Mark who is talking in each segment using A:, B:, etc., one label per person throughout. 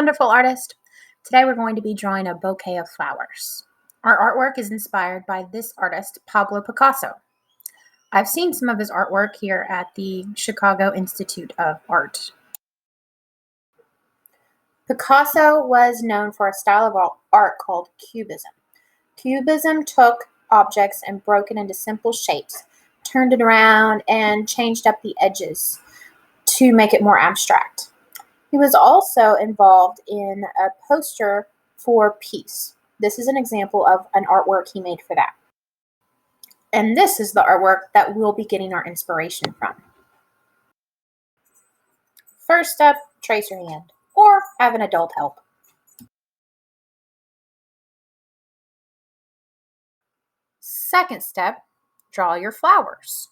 A: wonderful artist. Today we're going to be drawing a bouquet of flowers. Our artwork is inspired by this artist, Pablo Picasso. I've seen some of his artwork here at the Chicago Institute of Art. Picasso was known for a style of art called Cubism. Cubism took objects and broke it into simple shapes, turned it around, and changed up the edges to make it more abstract. He was also involved in a poster for peace. This is an example of an artwork he made for that. And this is the artwork that we'll be getting our inspiration from. First step, trace your hand, or have an adult help. Second step, draw your flowers.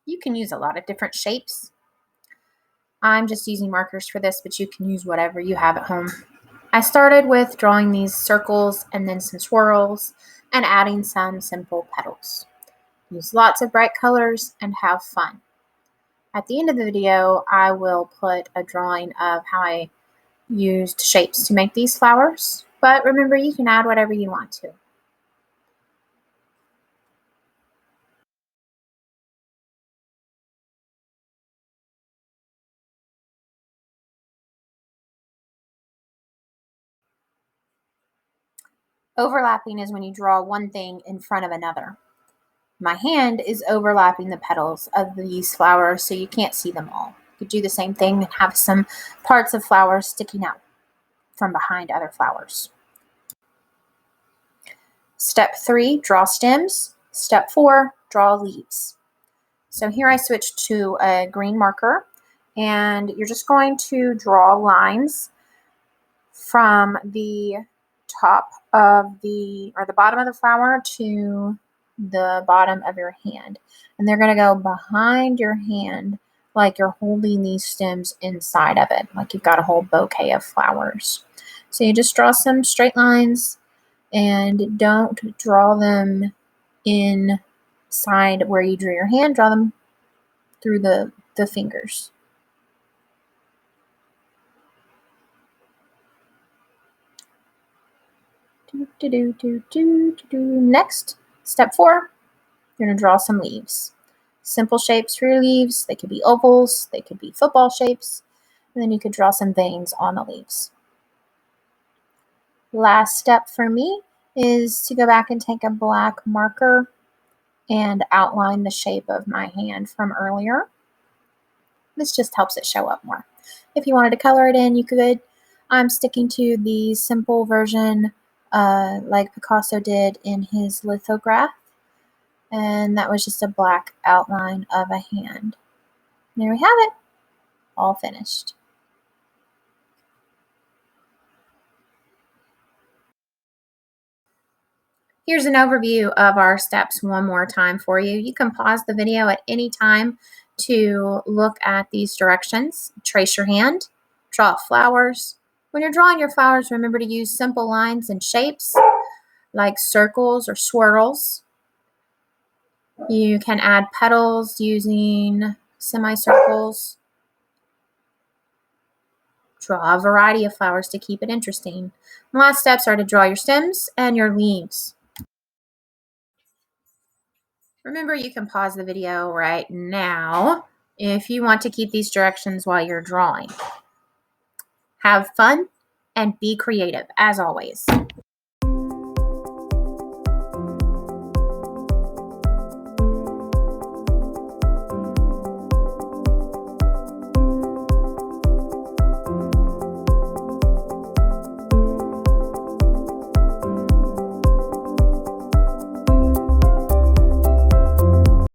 A: You can use a lot of different shapes. I'm just using markers for this, but you can use whatever you have at home. I started with drawing these circles and then some swirls and adding some simple petals. Use lots of bright colors and have fun. At the end of the video, I will put a drawing of how I used shapes to make these flowers, but remember, you can add whatever you want to. Overlapping is when you draw one thing in front of another. My hand is overlapping the petals of these flowers so you can't see them all. You could do the same thing and have some parts of flowers sticking out from behind other flowers. Step 3, draw stems. Step 4, draw leaves. So here I switched to a green marker, and you're just going to draw lines from the top of the bottom of the flower to the bottom of your hand, and they're going to go behind your hand like you're holding these stems inside of it, like you've got a whole bouquet of flowers. So you just draw some straight lines and don't draw them inside where you drew your hand. Draw them through the fingers. Next, step 4, you're going to draw some leaves. Simple shapes for your leaves. They could be ovals, they could be football shapes, and then you could draw some veins on the leaves. Last step for me is to go back and take a black marker and outline the shape of my hand from earlier. This just helps it show up more. If you wanted to color it in, you could. I'm sticking to the simple version like Picasso did in his lithograph, and that was just a black outline of a hand. There we have it, all finished. Here's an overview of our steps one more time for you. You can pause the video at any time to look at these directions. Trace your hand, draw flowers. When you're drawing your flowers, remember to use simple lines and shapes like circles or swirls. You can add petals using semicircles. Draw a variety of flowers to keep it interesting. The last steps are to draw your stems and your leaves. Remember, you can pause the video right now if you want to keep these directions while you're drawing. Have fun and be creative, as always.